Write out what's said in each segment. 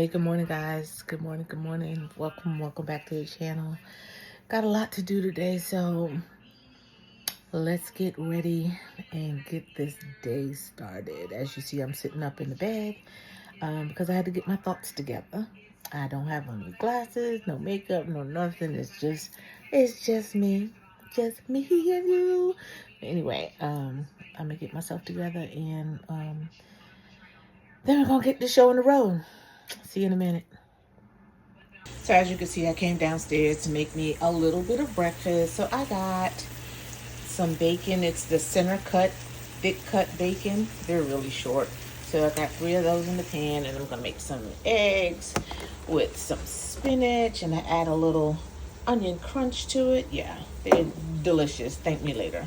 Hey, good morning, guys. Good morning, good morning. Welcome back to the channel. Got a lot to do today, so let's get ready and get this day started. As you see, I'm sitting up in the bed because I had to get my thoughts together. I don't have on any glasses, no makeup, no nothing. It's just me and you. Anyway, I'm gonna get myself together and then we're gonna get the show on the road. See you in a minute. So as you can see, I came downstairs to make me a little bit of breakfast. So I got some bacon. It's the center cut, thick cut bacon. They're really short. So I got 3 of those in the pan, and I'm gonna make some eggs with some spinach, and I add a little onion crunch to it. Yeah, they're delicious. Thank me later.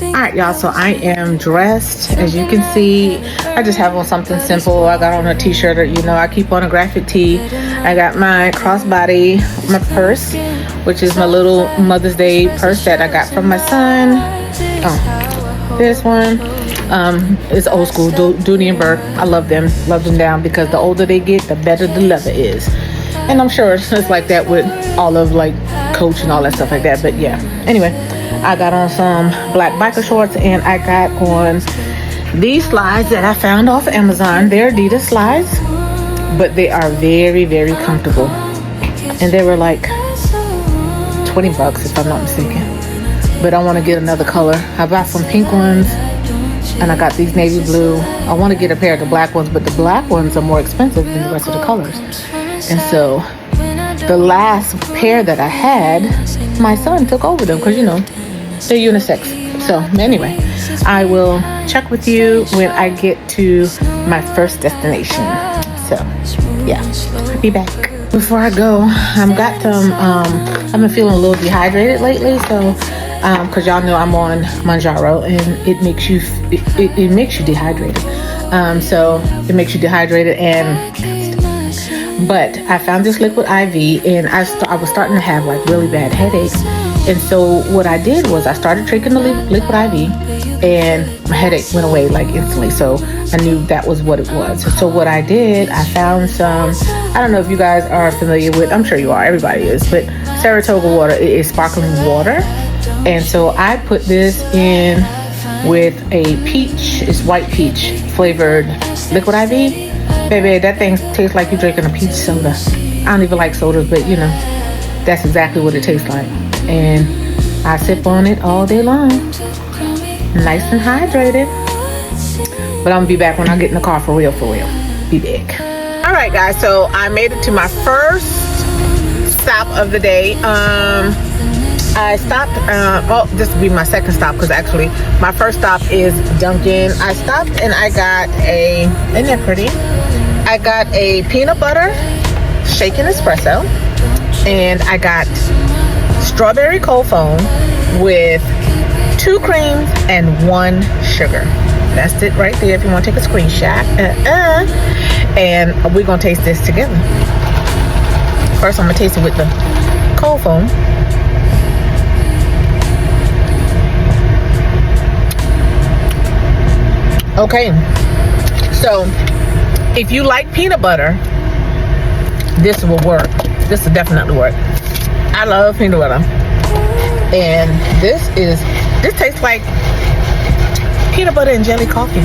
Alright, y'all, so I am dressed. As you can see, I just have on something simple. I got on a t-shirt, or I keep on a graphic tee. I got my crossbody, my purse, which is my little Mother's Day purse that I got from my son. Oh, this one is old school, Dooney and Burke. I love them down, because the older they get, the better the leather is. And I'm sure it's like that with all of like Coach and all that stuff like that. But yeah, anyway, I got on some black biker shorts, and I got on these slides that I found off Amazon. They're Adidas slides, but they are very, very comfortable. And they were like $20 if I'm not mistaken. But I want to get another color. I bought some pink ones, and I got these navy blue. I want to get a pair of the black ones, but the black ones are more expensive than the rest of the colors. And so the last pair that I had, my son took over them because, they're unisex. So anyway, I will check with you when I get to my first destination. So yeah, I'll be back. Before I go, I've been feeling a little dehydrated lately. So because y'all know I'm on Manjaro, and it makes you dehydrated. So it makes you dehydrated, but I found this liquid IV, and I was starting to have like really bad headaches. And so what I did was I started drinking the liquid IV, and my headache went away like instantly. So I knew that was what it was. So what I did, I found some, I don't know if you guys are familiar with, I'm sure you are, everybody is, but Saratoga water. It is sparkling water. And so I put this in with a peach, it's white peach flavored liquid IV. Baby, that thing tastes like you're drinking a peach soda. I don't even like sodas, but that's exactly what it tastes like. And I sip on it all day long. Nice and hydrated. But I'm gonna be back when I get in the car for real. Be back. Alright guys, so I made it to my first stop of the day. I stopped, this will be my second stop, because actually my first stop is Dunkin'. I stopped and I got isn't that pretty? I got a peanut butter shaken espresso, and I got strawberry cold foam with 2 creams and 1 sugar. That's it right there if you want to take a screenshot. And we're going to taste this together. First, I'm going to taste it with the cold foam. Okay, so if you like peanut butter, this will work. This will definitely work. I love peanut butter, and this tastes like peanut butter and jelly coffee.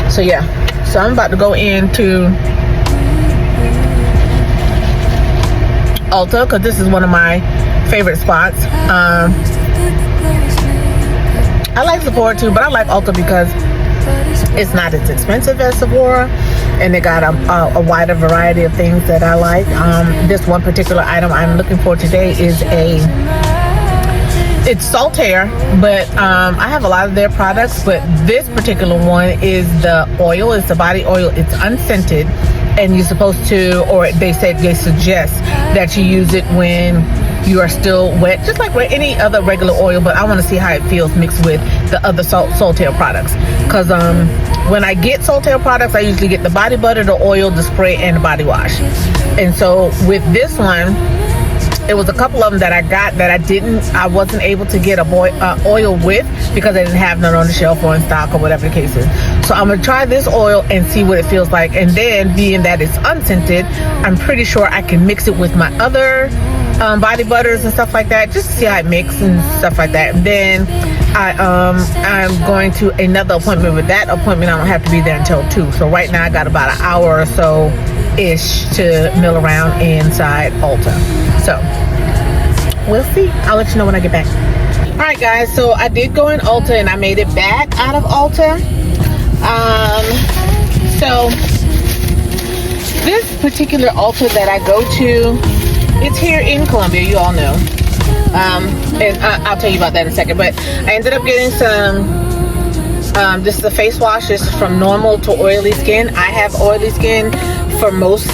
So yeah, so I'm about to go into Ulta, because this is one of my favorite spots. I like Sephora too, but I like Ulta because it's not as expensive as Sephora, and they got a wider variety of things that I like. This one particular item I'm looking for today is it's Saltaire, but I have a lot of their products, but this particular one is the oil. It's the body oil. It's unscented, and you're supposed to, or they suggest that you use it when you are still wet, just like with any other regular oil, but I want to see how it feels mixed with the other Saltaire products. Because when I get Saltaire products, I usually get the body butter, the oil, the spray, and the body wash. And so with this one, it was a couple of them that I got that I wasn't able to get a oil with because I didn't have none on the shelf or in stock or whatever the case is. So I'm gonna try this oil and see what it feels like. And then, being that it's unscented, I'm pretty sure I can mix it with my other body butters and stuff like that, just to see how it mixes and stuff like that. And then I'm going to another appointment. With that appointment, I don't have to be there until 2. So right now I got about an hour or so ish to mill around inside Ulta. So we'll see. I'll let you know when I get back. All right, guys, so I did go in Ulta and I made it back out of Ulta. So this particular Ulta that I go to, it's here in Columbia, you all know. And I'll tell you about that in a second. But I ended up getting some, this is a face wash. This is from normal to oily skin. I have oily skin for most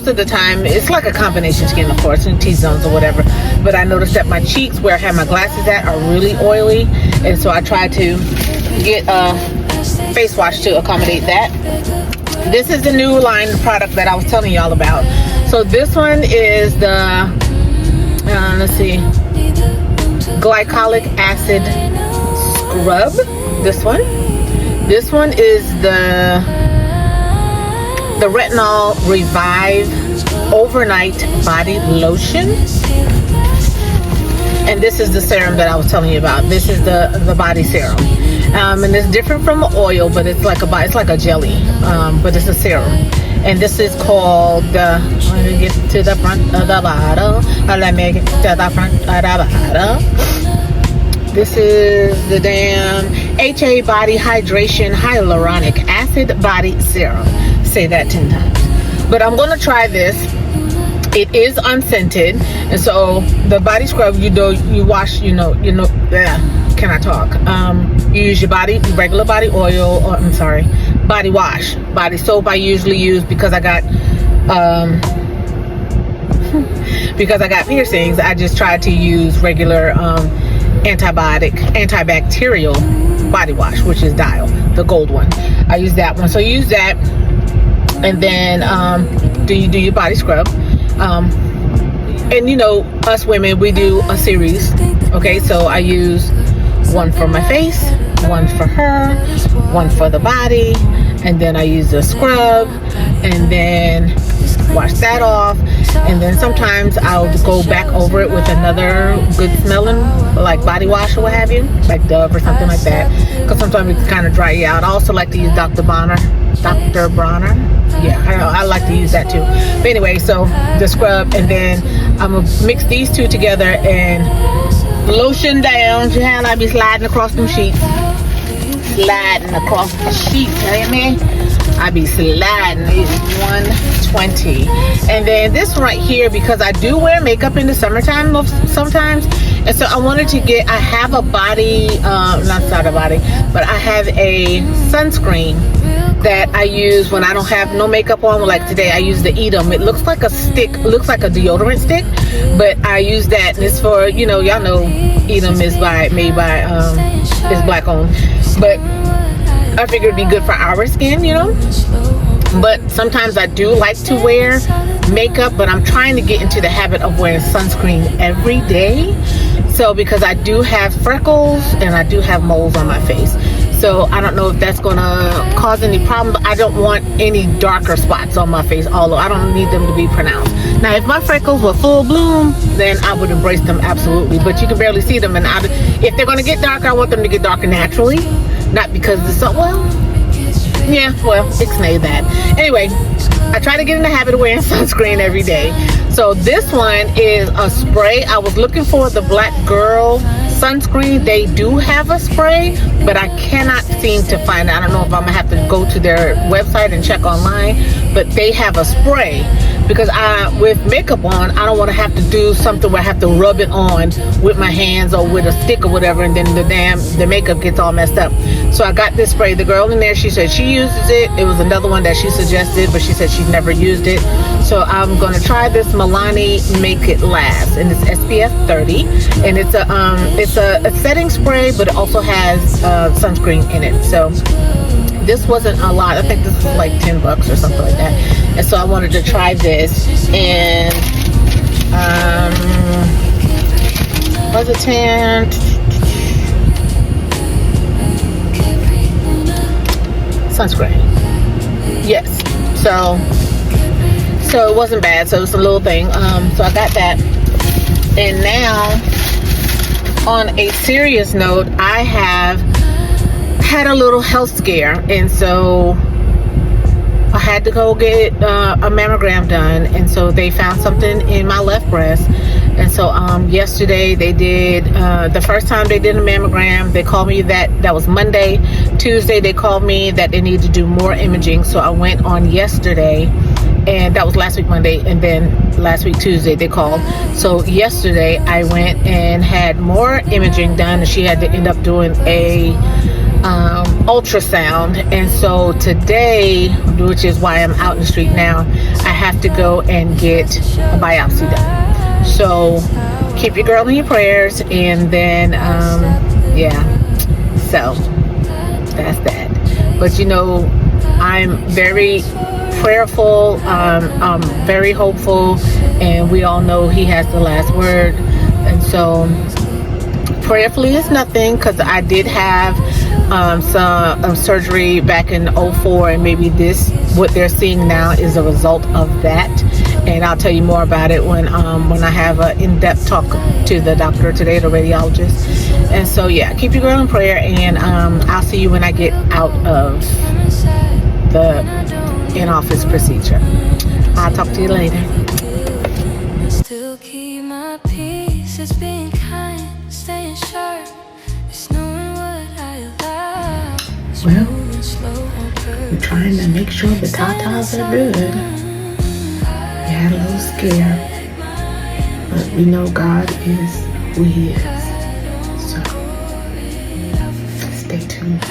of the time. It's like a combination skin, of course, in T-zones or whatever. But I noticed that my cheeks, where I have my glasses at, are really oily. And so I tried to get a face wash to accommodate that. This is the new line of product that I was telling y'all about. So this one is the, let's see, glycolic acid scrub. This one is the retinol revive overnight body lotion. And this is the serum that I was telling you about. This is the body serum. And it's different from the oil, but it's like a jelly, but it's a serum. And this is called let me get to the front of the bottle. Let me get to the front of the bottle. This is the damn HA Body Hydration Hyaluronic Acid Body Serum. Say that 10 times. But I'm going to try this. It is unscented, and so the body scrub, you wash, can I talk? You use your regular body oil, or I'm sorry, body wash. Body soap I usually use because I got piercings. I just tried to use regular antibacterial body wash, which is Dial, the gold one. I use that one. So you use that, and then do your body scrub. And us women, we do a series. Okay, so I use one for my face, one for her, one for the body, and then I use the scrub, and then wash that off. And then sometimes I'll go back over it with another good smelling, like body wash or what have you, like Dove or something like that, because sometimes it can kind of dry you out. I also like to use Dr. Bronner. Yeah, I like to use that too. But anyway, so the scrub, and then I'm gonna mix these two together and lotion down. You know, I be sliding across them sheets. Sliding across the sheets, hear me? I be sliding. It's 120. And then this one right here, because I do wear makeup in the summertime sometimes, and so I have a body, not a body, but I have a sunscreen that I use when I don't have no makeup on. Like today I use the Edam. It looks like a stick, looks like a deodorant stick, but I use that, and it's for, y'all know Edam is made by is black owned, but I figured it'd be good for our skin, But sometimes I do like to wear makeup, but I'm trying to get into the habit of wearing sunscreen every day. So because I do have freckles and I do have moles on my face. So I don't know if that's gonna cause any problems. I don't want any darker spots on my face, although I don't need them to be pronounced. Now, if my freckles were full bloom, then I would embrace them absolutely. But you can barely see them, and if they're gonna get darker, I want them to get darker naturally, not because it's so ixnay that. Anyway, I try to get in the habit of wearing sunscreen every day. So this one is a spray. I was looking for the Black Girl sunscreen. They do have a spray, but I cannot seem to find it. I don't know if I'm gonna have to go to their website and check online, but they have a spray, because with makeup on, I don't want to have to do something where I have to rub it on with my hands or with a stick or whatever, and then the makeup gets all messed up. So I got this spray. The girl in there, she said she uses it. It was another one that she suggested, but she said she's never used it. So I'm going to try this Milani Make It Last, and it's SPF 30, and it's a setting spray, but it also has sunscreen in it. So this wasn't a lot. I think this was like $10 or something like that. And so I wanted to try this, and was it 10? Sunscreen. Yes. So it wasn't bad. So it's a little thing. So I got that. And now, on a serious note, I have had a little health scare, and so I had to go get a mammogram done, and so they found something in my left breast. And so yesterday they did the first time they did a mammogram. They called me that was Monday. Tuesday they called me that they need to do more imaging, so I went on yesterday, and that was last week Monday, and then last week Tuesday they called. So yesterday I went and had more imaging done, and she had to end up doing a ultrasound. And so today, which is why I'm out in the street now, I have to go and get a biopsy done. So keep your girl in your prayers, and then yeah, so that's that. But you know, I'm very prayerful, I'm very hopeful, and we all know he has the last word. And so prayerfully is nothing, because I did have some surgery back in 2004, and maybe what they're seeing now is a result of that. And I'll tell you more about it when I have an in-depth talk to the doctor today, the radiologist. And so yeah, keep your girl in prayer, and I'll see you when I get out of the in-office procedure. I'll talk to you later. Still keep my peace. It's being kind, staying sharp. It's knowing what I allow. Well, we're trying to make sure the tatas are good. We had a little scare, but we know God is who He is. So stay tuned.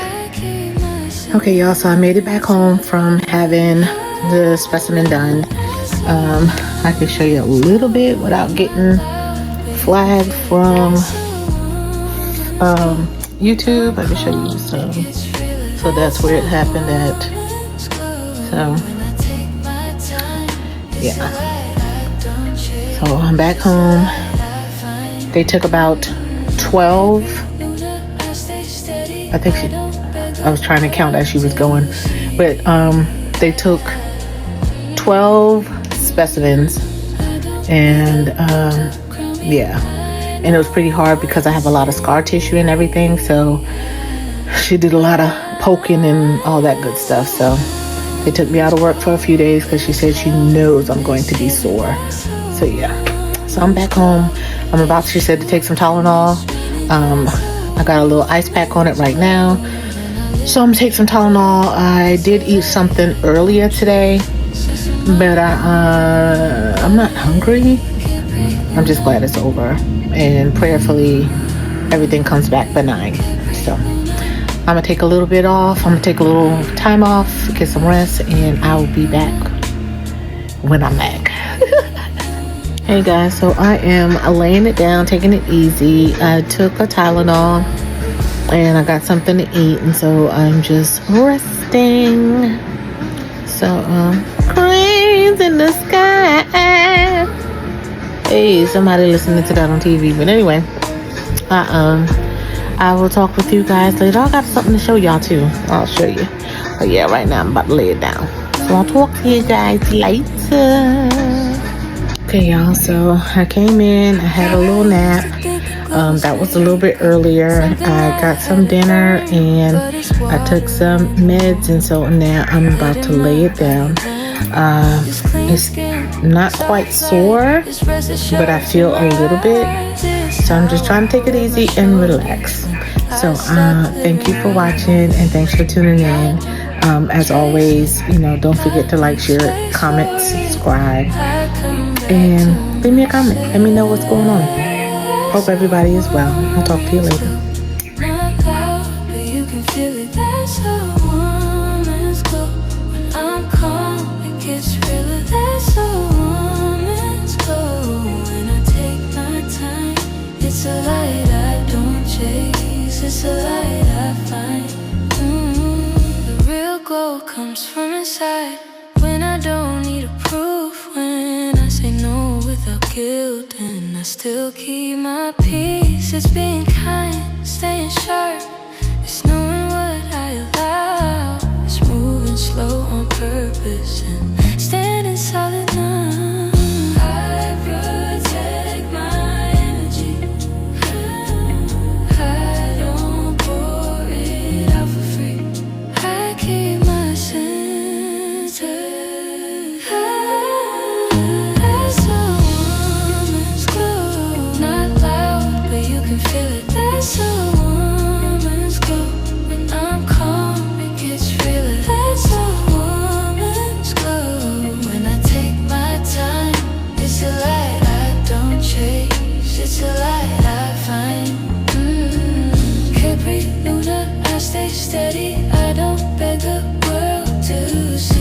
Okay, y'all. So I made it back home from having the specimen done. I can show you a little bit without getting flagged from YouTube. I can show you some. So that's where it happened at. So yeah. So I'm back home. They took about 12. I think I was trying to count as she was going, but they took 12 specimens, and yeah, and it was pretty hard because I have a lot of scar tissue and everything. So she did a lot of poking and all that good stuff. So they took me out of work for a few days because she said she knows I'm going to be sore. So yeah, so I'm back home. She said to take some Tylenol. I got a little ice pack on it right now. So I'm gonna take some Tylenol. I did eat something earlier today, but I'm not hungry. I'm just glad it's over, and prayerfully everything comes back benign. So I'm gonna take a little bit off. I'm gonna take a little time off, get some rest, and I will be back when I'm back. Hey guys, so I am laying it down, taking it easy. I took a Tylenol and I got something to eat, and so I'm just resting. So cranes in the sky. Hey, somebody listening to that on TV. But anyway, I will talk with you guys later. I got something to show y'all too. I'll show you. But yeah, right now I'm about to lay it down. So I'll talk to you guys later. Okay, y'all. So I came in. I had a little nap. That was a little bit earlier. I got some dinner and I took some meds, and so now I'm about to lay it down. It's not quite sore, but I feel a little bit. So I'm just trying to take it easy and relax. So thank you for watching, and thanks for tuning in. As always, don't forget to like, share, comment, subscribe, and leave me a comment. Let me know what's going on. Hope everybody is well. I'll talk to you later. Not loud, but you can feel it. That's a woman's glow. When I'm calm, it gets realer. That's a woman's glow. When I take my time, it's a light I don't chase. It's a light I find. The real glow comes from inside. When I don't need a proof. When I say no without guilt, and I still keep my peace. It's being kind, staying sharp. It's knowing what I allow. It's moving slow on purpose and standing solid now. I protect my energy. I don't pour it out for free. I keep my center. That's a woman's glow. Not loud, but you can feel it. That's a woman's glow. When I'm calm, it gets realer. That's a woman's glow. When I take my time, it's a light I don't chase. It's a light I find. Capri Luna, I stay steady. I don't beg the world to see.